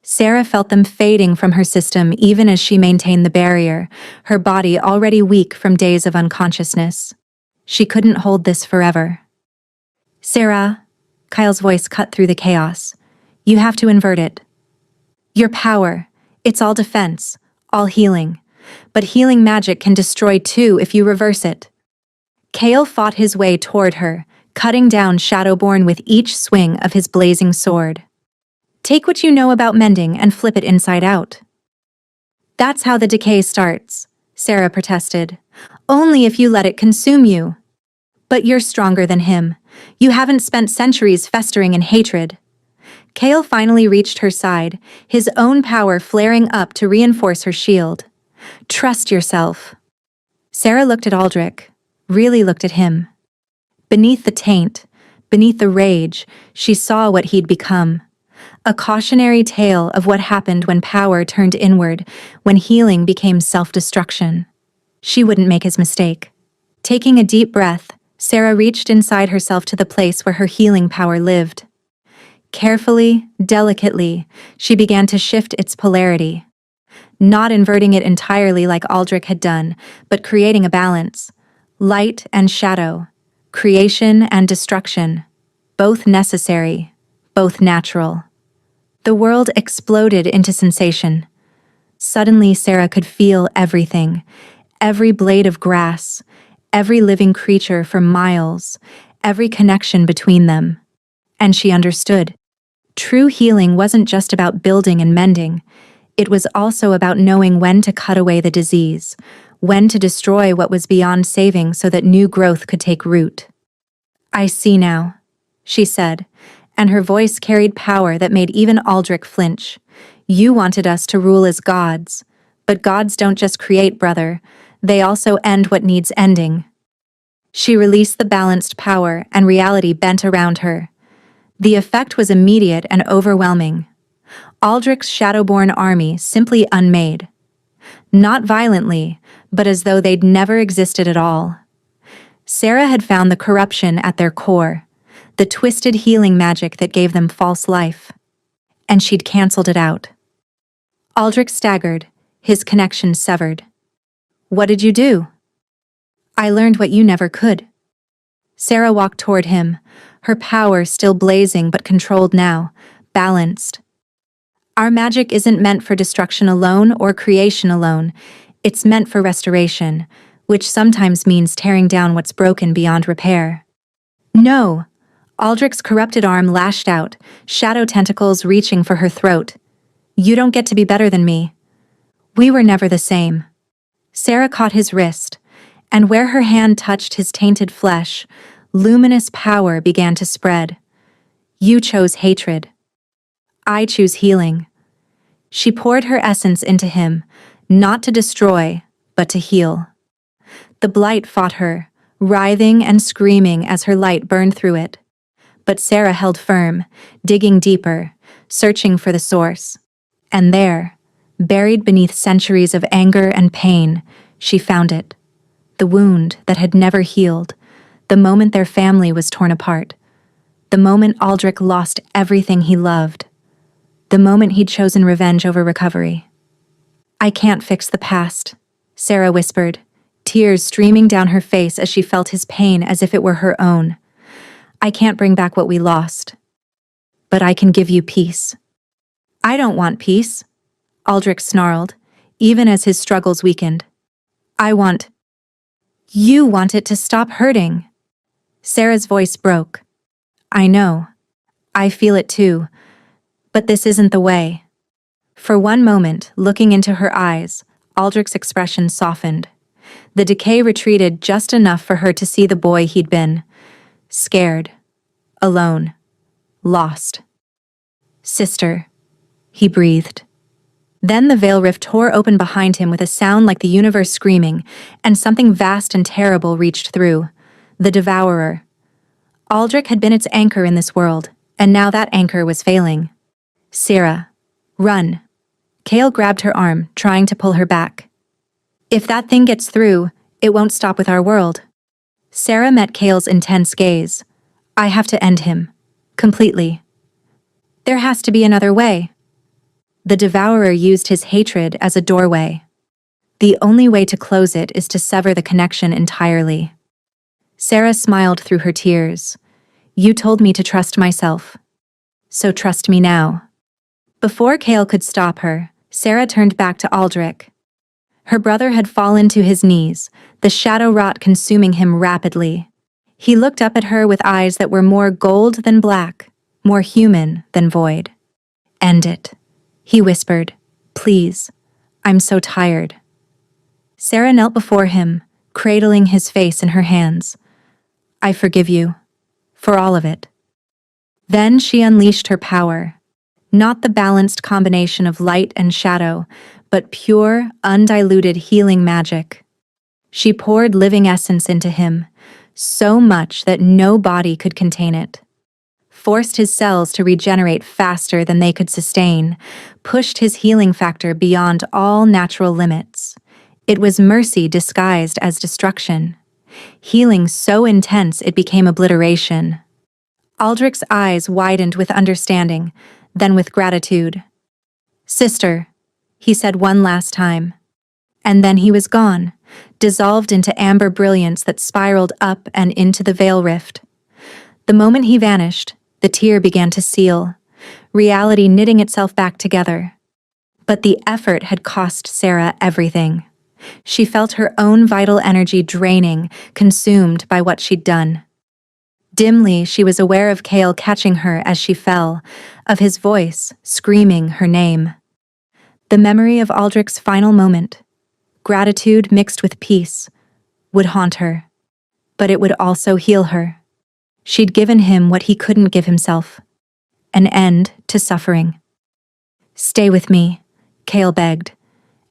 Sarah felt them fading from her system even as she maintained the barrier, her body already weak from days of unconsciousness. She couldn't hold this forever. Sarah, Kyle's voice cut through the chaos. You have to invert it. Your power, it's all defense, all healing. But healing magic can destroy too if you reverse it. Kale fought his way toward her, cutting down Shadowborn with each swing of his blazing sword. Take what you know about mending and flip it inside out. That's how the decay starts, Sarah protested. Only if you let it consume you. But you're stronger than him. You haven't spent centuries festering in hatred. Kale finally reached her side, his own power flaring up to reinforce her shield. Trust yourself. Sarah looked at Aldrich, really looked at him. Beneath the taint, beneath the rage, she saw what he'd become. A cautionary tale of what happened when power turned inward, when healing became self-destruction. She wouldn't make his mistake. Taking a deep breath, Sarah reached inside herself to the place where her healing power lived. Carefully, delicately, she began to shift its polarity. Not inverting it entirely like Aldrich had done, but creating a balance. Light and shadow, creation and destruction, both necessary, both natural. The world exploded into sensation. Suddenly, Sarah could feel everything, every blade of grass, every living creature for miles, every connection between them. And she understood. True healing wasn't just about building and mending. It was also about knowing when to cut away the disease, when to destroy what was beyond saving so that new growth could take root. "I see now," she said, and her voice carried power that made even Aldrich flinch. "You wanted us to rule as gods, but gods don't just create, brother. They also end what needs ending." She released the balanced power, and reality bent around her. The effect was immediate and overwhelming. Aldrich's Shadowborn army simply unmade. Not violently, but as though they'd never existed at all. Sarah had found the corruption at their core, the twisted healing magic that gave them false life. And she'd canceled it out. Aldrich staggered, his connection severed. "What did you do?" "I learned what you never could." Sarah walked toward him, her power still blazing but controlled now, balanced. "Our magic isn't meant for destruction alone or creation alone. It's meant for restoration, which sometimes means tearing down what's broken beyond repair." "No!" Aldrich's corrupted arm lashed out, shadow tentacles reaching for her throat. "You don't get to be better than me. We were never the same." Sarah caught his wrist, and where her hand touched his tainted flesh, luminous power began to spread. "You chose hatred. I choose healing." She poured her essence into him, not to destroy, but to heal. The blight fought her, writhing and screaming as her light burned through it. But Sarah held firm, digging deeper, searching for the source. And there, buried beneath centuries of anger and pain, she found it. The wound that had never healed, the moment their family was torn apart, the moment Aldrich lost everything he loved, the moment he'd chosen revenge over recovery. "I can't fix the past," Sarah whispered, tears streaming down her face as she felt his pain as if it were her own. "I can't bring back what we lost. But I can give you peace." "I don't want peace," Aldrich snarled, even as his struggles weakened. You want it to stop hurting." Sarah's voice broke. "I know. I feel it too. But this isn't the way." For one moment, looking into her eyes, Aldrich's expression softened. The decay retreated just enough for her to see the boy he'd been. Scared. Alone. Lost. "Sister," he breathed. Then the veil rift tore open behind him with a sound like the universe screaming, and something vast and terrible reached through. The Devourer. Aldrich had been its anchor in this world, and now that anchor was failing. "Sarah, run." Kale grabbed her arm, trying to pull her back. "If that thing gets through, it won't stop with our world." Sarah met Kale's intense gaze. "I have to end him. Completely. There has to be another way." The Devourer used his hatred as a doorway. The only way to close it is to sever the connection entirely. Sarah smiled through her tears. "You told me to trust myself. So trust me now." Before Kale could stop her, Sarah turned back to Aldrich. Her brother had fallen to his knees, the shadow rot consuming him rapidly. He looked up at her with eyes that were more gold than black, more human than void. "End it," he whispered. "Please. I'm so tired." Sarah knelt before him, cradling his face in her hands. "I forgive you. For all of it." Then she unleashed her power. Not the balanced combination of light and shadow, but pure, undiluted healing magic. She poured living essence into him, so much that no body could contain it. Forced his cells to regenerate faster than they could sustain, pushed his healing factor beyond all natural limits. It was mercy disguised as destruction. Healing so intense it became obliteration. Aldrich's eyes widened with understanding, then with gratitude. "Sister," he said one last time. And then he was gone, dissolved into amber brilliance that spiraled up and into the veil rift. The moment he vanished, the tear began to seal, reality knitting itself back together. But the effort had cost Sarah everything. She felt her own vital energy draining, consumed by what she'd done. Dimly, she was aware of Kale catching her as she fell, of his voice screaming her name. The memory of Aldrich's final moment, gratitude mixed with peace, would haunt her. But it would also heal her. She'd given him what he couldn't give himself, an end to suffering. "Stay with me," Kale begged,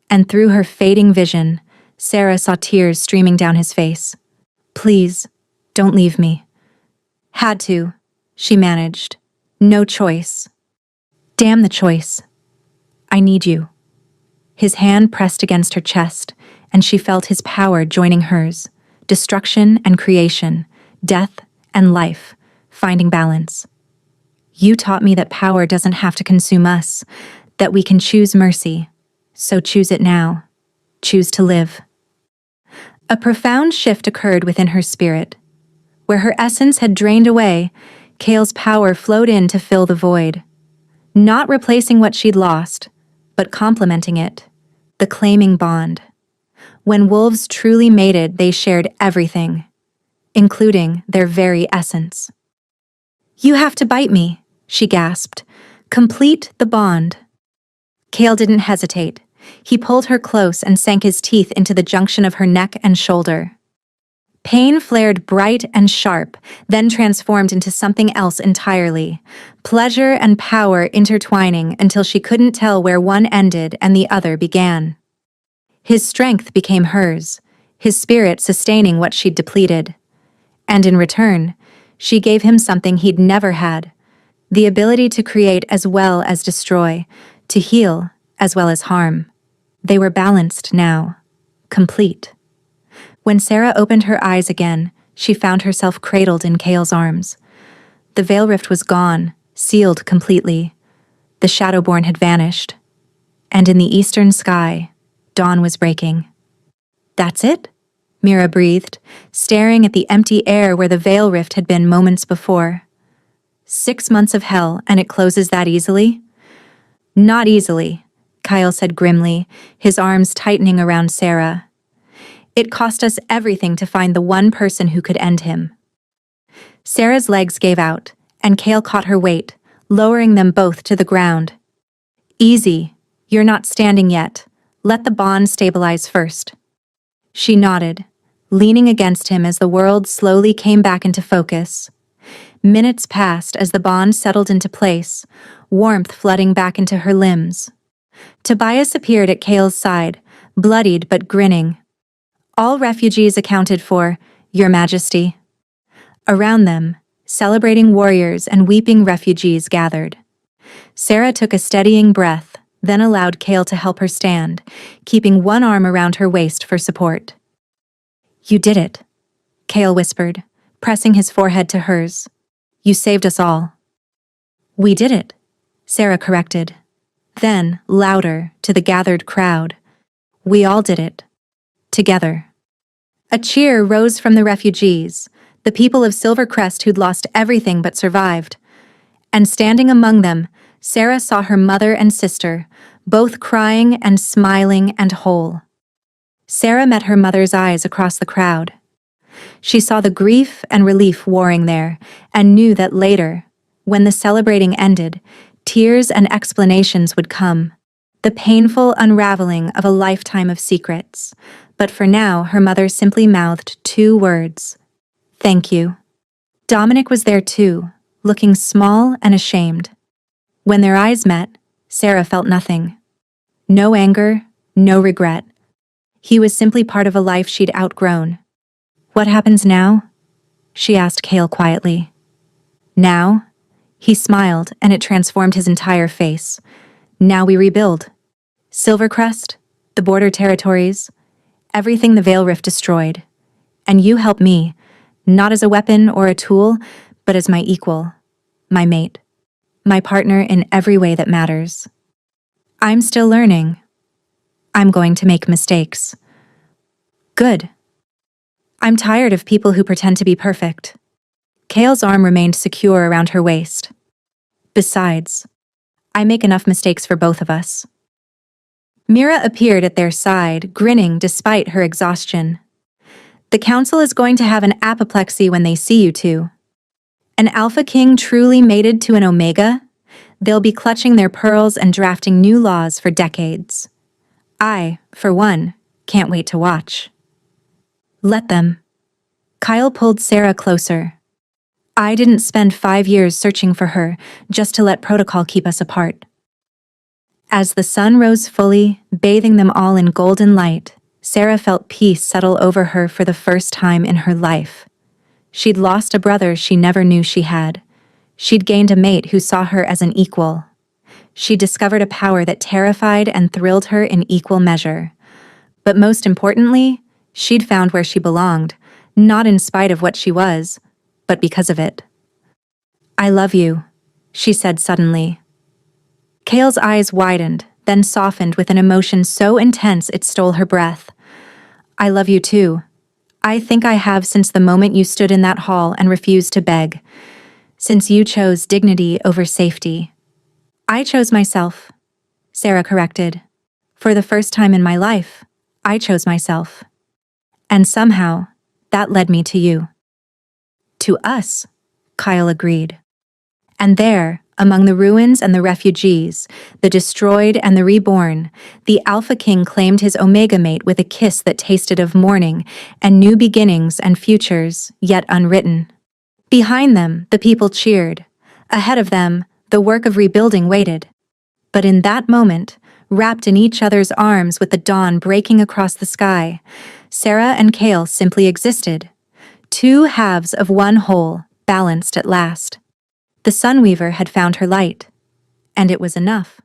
and through her fading vision, Sarah saw tears streaming down his face. "Please, don't leave me." "Had to," she managed. "No choice." "Damn the choice. I need you." His hand pressed against her chest, and she felt his power joining hers. Destruction and creation, death and life, finding balance. "You taught me that power doesn't have to consume us, that we can choose mercy. So choose it now. Choose to live." A profound shift occurred within her spirit. Where her essence had drained away, Kale's power flowed in to fill the void. Not replacing what she'd lost, but complementing it. The claiming bond. When wolves truly mated, they shared everything, including their very essence. "You have to bite me," she gasped. "Complete the bond." Kale didn't hesitate. He pulled her close and sank his teeth into the junction of her neck and shoulder. Pain flared bright and sharp, then transformed into something else entirely. Pleasure and power intertwining until she couldn't tell where one ended and the other began. His strength became hers, his spirit sustaining what she'd depleted. And in return, she gave him something he'd never had, the ability to create as well as destroy, to heal as well as harm. They were balanced now, complete. When Sarah opened her eyes again, she found herself cradled in Kale's arms. The veil rift was gone, sealed completely. The Shadowborn had vanished. And in the eastern sky, dawn was breaking. "That's it?" Mira breathed, staring at the empty air where the veil rift had been moments before. 6 months of hell, and it closes that easily? "Not easily," Kyle said grimly, his arms tightening around Sarah. "It cost us everything to find the one person who could end him." Sarah's legs gave out, and Kale caught her weight, lowering them both to the ground. "Easy, you're not standing yet. Let the bond stabilize first." She nodded, leaning against him as the world slowly came back into focus. Minutes passed as the bond settled into place, warmth flooding back into her limbs. Tobias appeared at Kale's side, bloodied but grinning. "All refugees accounted for, Your Majesty." Around them, celebrating warriors and weeping refugees gathered. Sarah took a steadying breath, then allowed Kale to help her stand, keeping one arm around her waist for support. "You did it," Kale whispered, pressing his forehead to hers. "You saved us all." "We did it," Sarah corrected. Then, louder, to the gathered crowd, "We all did it. Together." A cheer rose from the refugees, the people of Silvercrest who'd lost everything but survived. And standing among them, Sarah saw her mother and sister, both crying and smiling and whole. Sarah met her mother's eyes across the crowd. She saw the grief and relief warring there, and knew that later, when the celebrating ended, tears and explanations would come. The painful unraveling of a lifetime of secrets. But for now, her mother simply mouthed 2 words. "Thank you." Dominic was there too, looking small and ashamed. When their eyes met, Sarah felt nothing. No anger, no regret. He was simply part of a life she'd outgrown. "What happens now?" she asked Kale quietly. "Now?" He smiled, and it transformed his entire face. "Now we rebuild. Silvercrest, the border territories, everything the Veil Rift destroyed. And you help me, not as a weapon or a tool, but as my equal, my mate, my partner in every way that matters. I'm still learning. I'm going to make mistakes. Good. I'm tired of people who pretend to be perfect." Kale's arm remained secure around her waist. "Besides, I make enough mistakes for both of us." Mira appeared at their side, grinning despite her exhaustion. The council is going to have an apoplexy when they see you two. An Alpha King truly mated to an Omega? They'll be clutching their pearls and drafting new laws for decades. I, for one, can't wait to watch. Let them. Kyle pulled Sarah closer. I didn't spend 5 years searching for her just to let protocol keep us apart. As the sun rose fully, bathing them all in golden light, Sarah felt peace settle over her for the first time in her life. She'd lost a brother she never knew she had. She'd gained a mate who saw her as an equal. She discovered a power that terrified and thrilled her in equal measure. But most importantly, she'd found where she belonged, not in spite of what she was, but because of it. I love you, she said suddenly. Kale's eyes widened, then softened with an emotion so intense it stole her breath. I love you too. I think I have since the moment you stood in that hall and refused to beg. Since you chose dignity over safety. I chose myself, Sarah corrected. For the first time in my life, I chose myself. And somehow, that led me to you. To us, Kyle agreed. And there, among the ruins and the refugees, the destroyed and the reborn, the Alpha King claimed his Omega mate with a kiss that tasted of morning and new beginnings and futures yet unwritten. Behind them, the people cheered. Ahead of them, the work of rebuilding waited. But in that moment, wrapped in each other's arms with the dawn breaking across the sky, Sarah and Kale simply existed. Two halves of one whole, balanced at last. The Sunweaver had found her light, and it was enough.